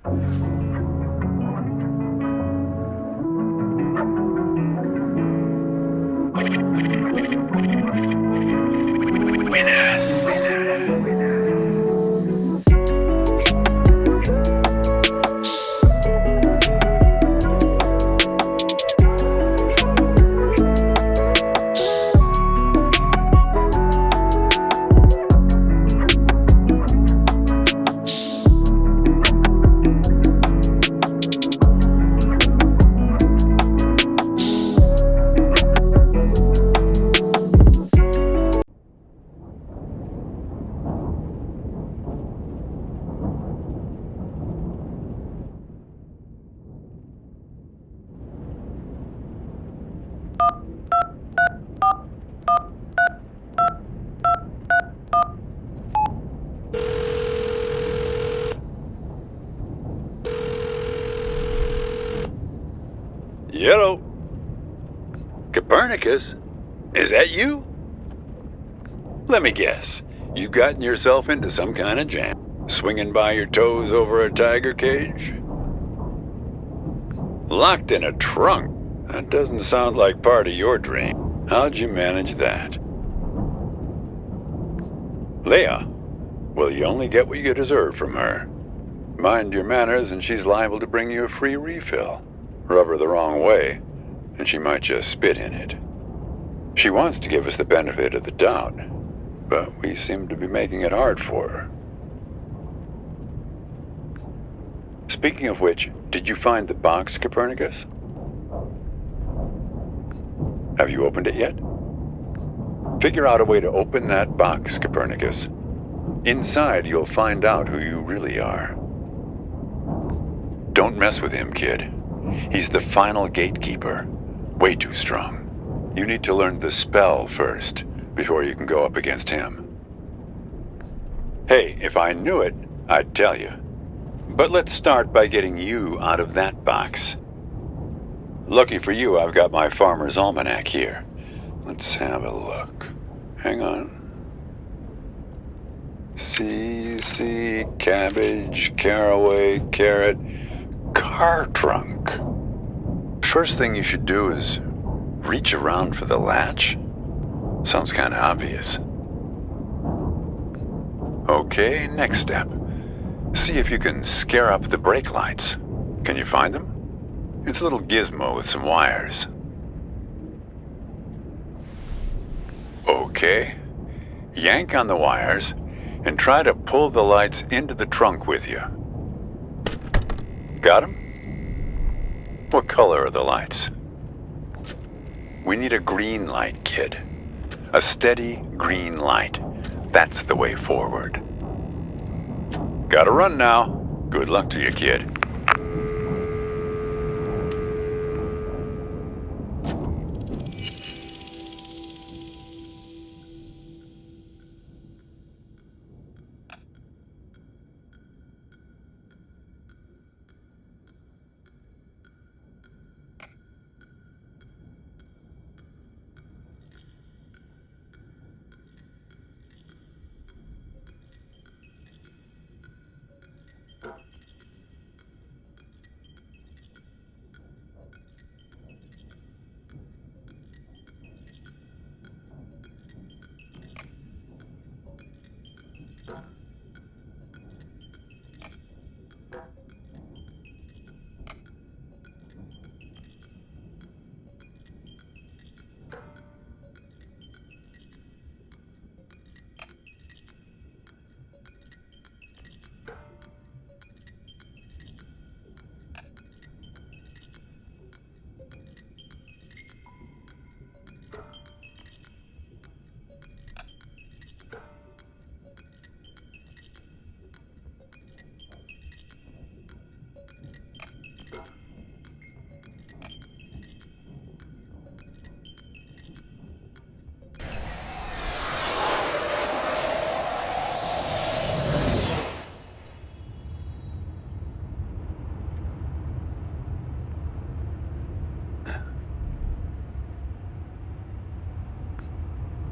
Hello. Copernicus? Is that you? Let me guess. You've gotten yourself into some kind of jam. Swinging by your toes over a tiger cage? Locked in a trunk? That doesn't sound like part of your dream. How'd you manage that? Leah? Well, you only get what you deserve from her. Mind your manners and she's liable to bring you a free refill. Rub her the wrong way, and she might just spit in it. She wants to give us the benefit of the doubt, but we seem to be making it hard for her. Speaking of which, did you find the box, Copernicus? Have you opened it yet? Figure out a way to open that box, Copernicus. Inside, you'll find out who you really are. Don't mess with him, kid. He's the final gatekeeper. Way too strong. You need to learn the spell first, before you can go up against him. Hey, if I knew it, I'd tell you. But let's start by getting you out of that box. Lucky for you, I've got my Farmer's Almanac here. Let's have a look. Hang on. C, cabbage, caraway, carrot, car trunk. First thing you should do is reach around for the latch. Sounds kind of obvious. Okay, next step. See if you can scare up the brake lights. Can you find them? It's a little gizmo with some wires. Okay. Yank on the wires and try to pull the lights into the trunk with you. Got them? What color are the lights? We need a green light, kid. A steady green light. That's the way forward. Gotta run now. Good luck to you, kid.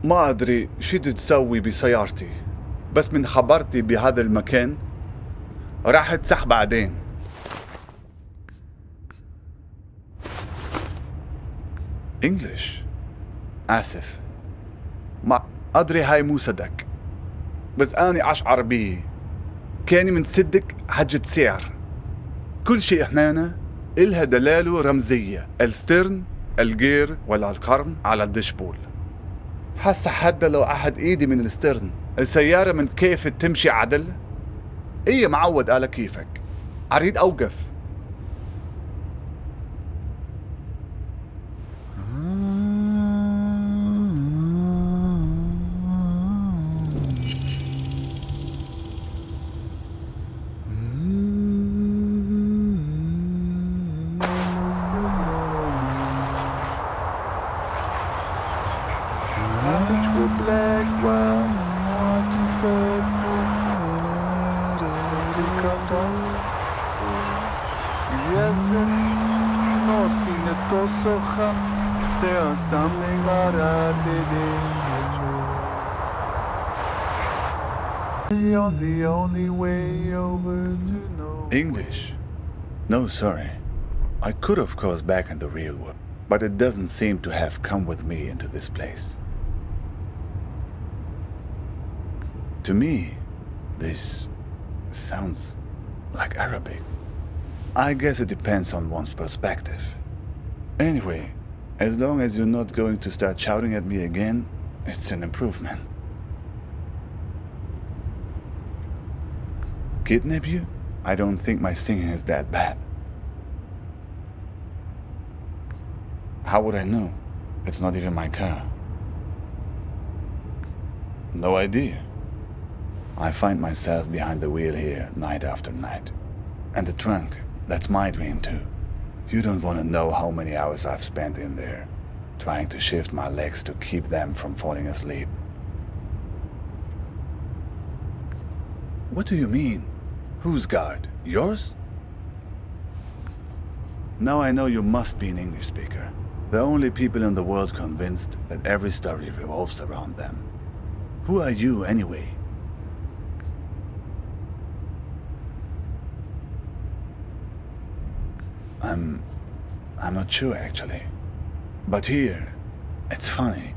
ما أدري شو تسوي بسيارتي، بس من خبرتي بهذا المكان راح تسح بعدين. English. آسف. ما أدري هاي مو صدق. بس أنا أشعر بيه. كاني منصدق حاجة سعر. كل شيء هنا إلها دلالة رمزية. السترن، الجير ولا القرن على الدشبول. حاسة حتى لو أحد إيدي من السترن السيارة من كيف تمشي عدل؟ إيه معود على كيفك. أريد أوقف. The only way over to know. English? No, sorry. I could of course back in the real world, but it doesn't seem to have come with me into this place. To me, this sounds like Arabic. I guess it depends on one's perspective. Anyway, as long as you're not going to start shouting at me again, it's an improvement. Kidnap you? I don't think my singing is that bad. How would I know? It's not even my car. No idea. I find myself behind the wheel here night after night. And the trunk, that's my dream too. You don't want to know how many hours I've spent in there, trying to shift my legs to keep them from falling asleep. What do you mean? Whose guard? Yours? Now I know you must be an English speaker. The only people in the world convinced that every story revolves around them. Who are you, anyway? I'm not sure, actually. But here, it's funny.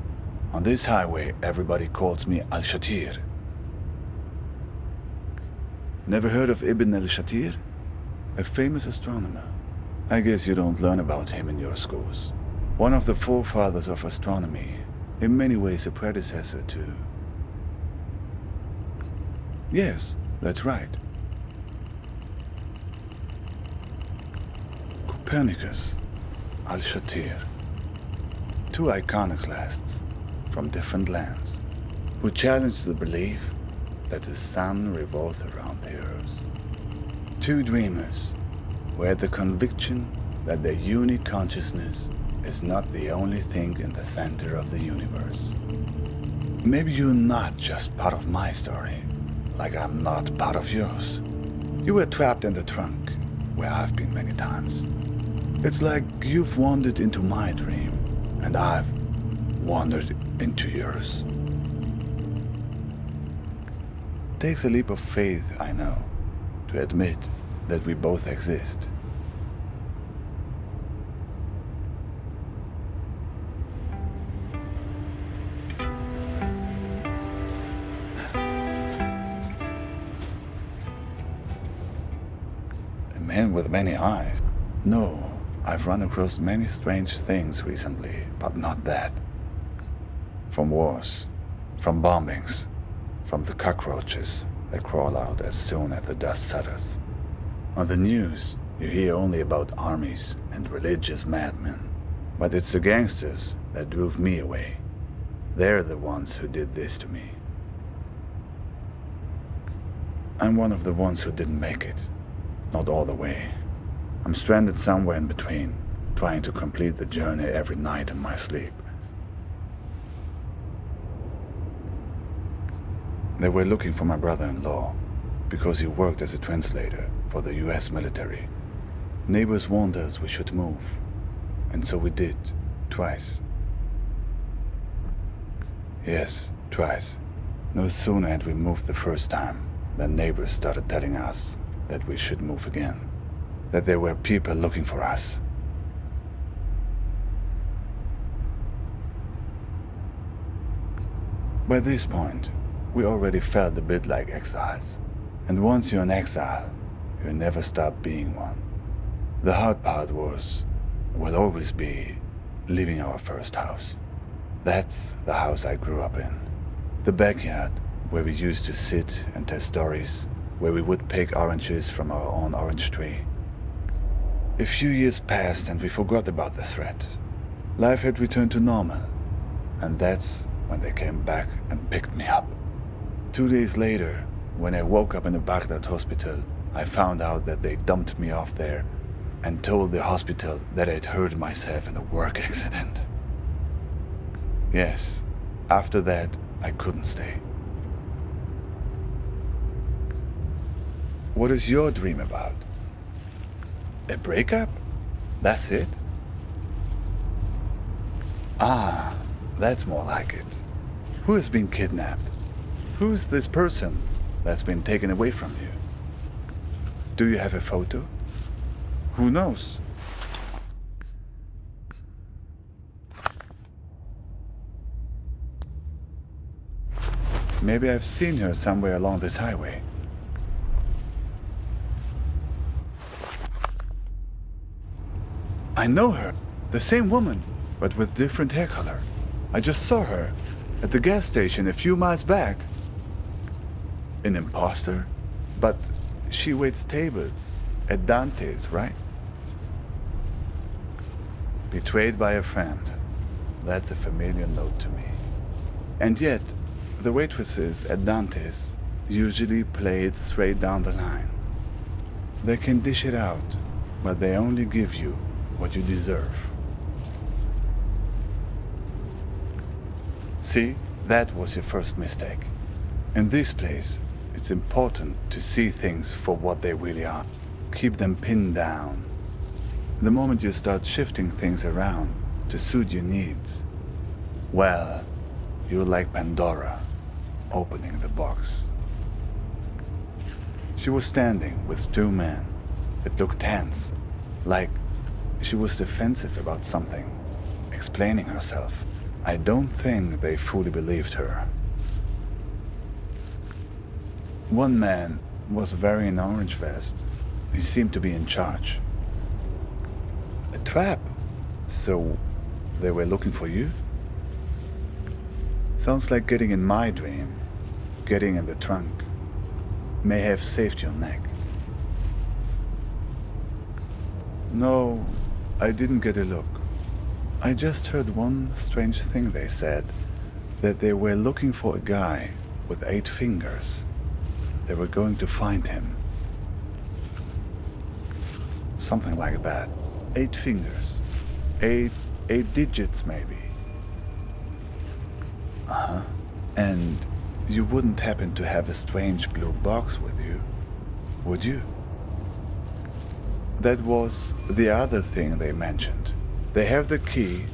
On this highway, everybody calls me Al-Shatir. Never heard of Ibn al-Shatir? A famous astronomer. I guess you don't learn about him in your schools. One of the forefathers of astronomy, in many ways a predecessor to... Yes, that's right. Copernicus, Al-Shatir. Two iconoclasts from different lands who challenged the belief that the sun revolves around the earth. Two dreamers who had the conviction that their unique consciousness is not the only thing in the center of the universe. Maybe you're not just part of my story, like I'm not part of yours. You were trapped in the trunk, where I've been many times. It's like you've wandered into my dream, and I've wandered into yours. Takes a leap of faith, I know, to admit that we both exist. A man with many eyes? No, I've run across many strange things recently, but not that. From wars, from bombings, from the cockroaches that crawl out as soon as the dust settles. On the news, you hear only about armies and religious madmen. But it's the gangsters that drove me away. They're the ones who did this to me. I'm one of the ones who didn't make it. Not all the way. I'm stranded somewhere in between, trying to complete the journey every night in my sleep. They were looking for my brother-in-law, because he worked as a translator for the US military. Neighbors warned us we should move, and so we did, twice. Yes, twice. No sooner had we moved the first time than neighbors started telling us that we should move again, that there were people looking for us. By this point, we already felt a bit like exiles. And once you're an exile, you never stop being one. The hard part will always be leaving our first house. That's the house I grew up in. The backyard, where we used to sit and tell stories, where we would pick oranges from our own orange tree. A few years passed and we forgot about the threat. Life had returned to normal, and that's when they came back and picked me up. 2 days later, when I woke up in the Baghdad hospital, I found out that they dumped me off there and told the hospital that I'd hurt myself in a work accident. Yes, after that, I couldn't stay. What is your dream about? A breakup? That's it? Ah, that's more like it. Who has been kidnapped? Who's this person that's been taken away from you? Do you have a photo? Who knows? Maybe I've seen her somewhere along this highway. I know her. The same woman, but with different hair color. I just saw her at the gas station a few miles back. An imposter? But she waits tables at Dante's, right? Betrayed by a friend. That's a familiar note to me. And yet, the waitresses at Dante's usually play it straight down the line. They can dish it out, but they only give you what you deserve. See, that was your first mistake. In this place, it's important to see things for what they really are. Keep them pinned down. The moment you start shifting things around to suit your needs, well, you're like Pandora, opening the box. She was standing with two men. It looked tense, like she was defensive about something, explaining herself. I don't think they fully believed her. One man was wearing an orange vest. He seemed to be in charge. A trap? So they were looking for you? Sounds like getting in my dream. Getting in the trunk may have saved your neck. No, I didn't get a look. I just heard one strange thing they said, that they were looking for a guy with 8 fingers. They were going to find him. Something like that. 8 fingers. 8 digits maybe. Uh-huh. And you wouldn't happen to have a strange blue box with you, would you? That was the other thing they mentioned. They have the key,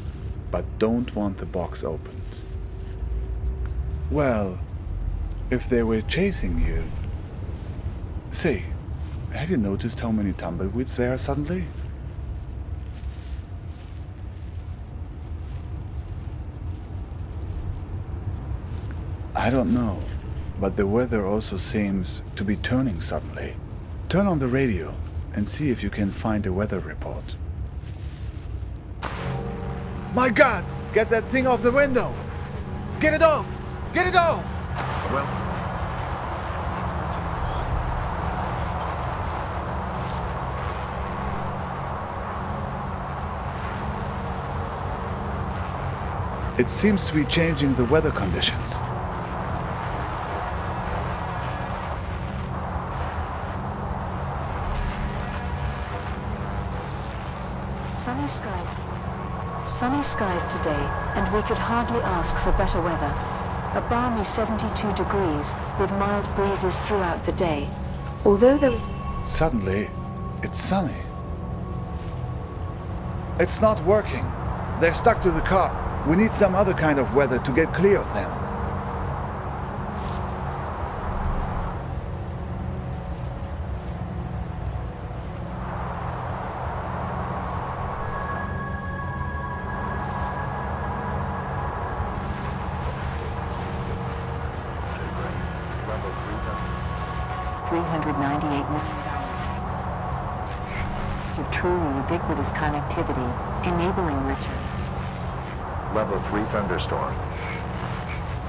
but don't want the box opened. Well, if they were chasing you... Say, have you noticed how many tumbleweeds there are suddenly? I don't know, but the weather also seems to be turning suddenly. Turn on the radio and see if you can find a weather report. My God! Get that thing off the window! Get it off! Get it off! Well, It seems to be changing the weather conditions. Sunny skies today, and we could hardly ask for better weather. A balmy 72 degrees, with mild breezes throughout the day. Although there is... Suddenly, it's sunny. It's not working. They're stuck to the car. We need some other kind of weather to get clear of them. $398 million to truly ubiquitous connectivity, enabling richer. Level 3 thunderstorm.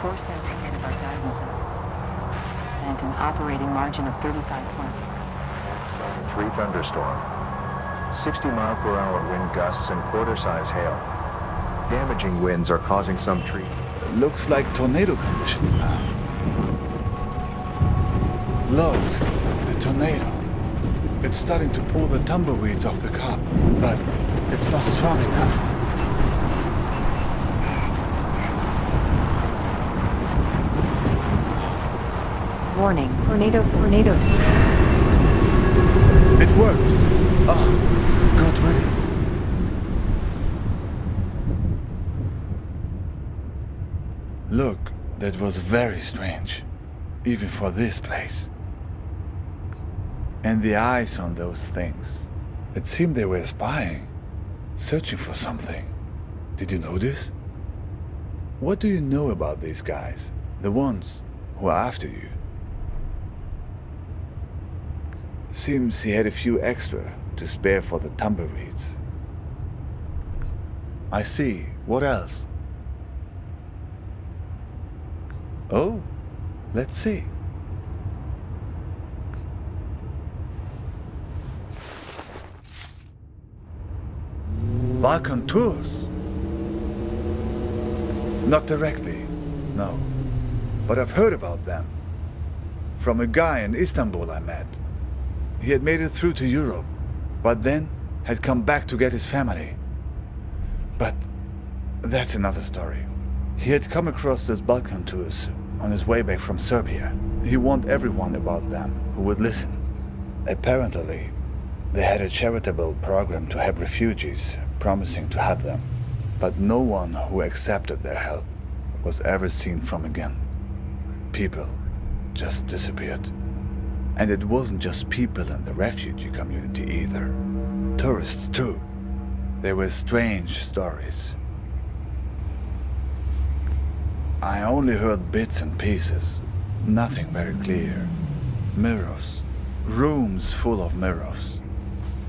4 cents ahead of our guidance zone. And an operating margin of 35 points. Level 3 thunderstorm. 60-mile-per-hour wind gusts and quarter-size hail. Damaging winds are causing some trees. Looks like tornado conditions now. Look, the tornado. It's starting to pull the tumbleweeds off the cup, but it's not strong enough. Warning, tornado. It worked. Oh, good riddance. Look, that was very strange, even for this place. And the eyes on those things. It seemed they were spying, searching for something. Did you notice? What do you know about these guys, the ones who are after you? Seems he had a few extra to spare for the tumbleweeds. I see. What else? Oh, let's see. Balkan tours? Not directly, no. But I've heard about them. From a guy in Istanbul I met. He had made it through to Europe, but then had come back to get his family. But that's another story. He had come across these Balkan tours on his way back from Serbia. He warned everyone about them who would listen. Apparently, they had a charitable program to help refugees, promising to help them. But no one who accepted their help was ever seen from again. People just disappeared. And it wasn't just people in the refugee community either. Tourists too. There were strange stories. I only heard bits and pieces. Nothing very clear. Mirrors. Rooms full of mirrors.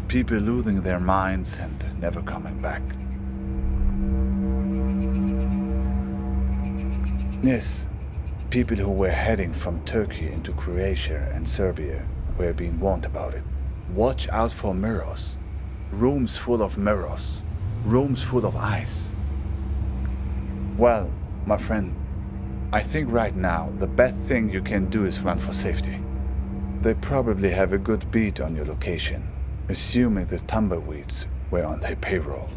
People losing their minds and never coming back. Yes, people who were heading from Turkey into Croatia and Serbia were being warned about it. Watch out for mirrors. Rooms full of mirrors. Rooms full of ice. Well, my friend, I think right now the best thing you can do is run for safety. They probably have a good beat on your location, assuming the tumbleweeds were on their payroll.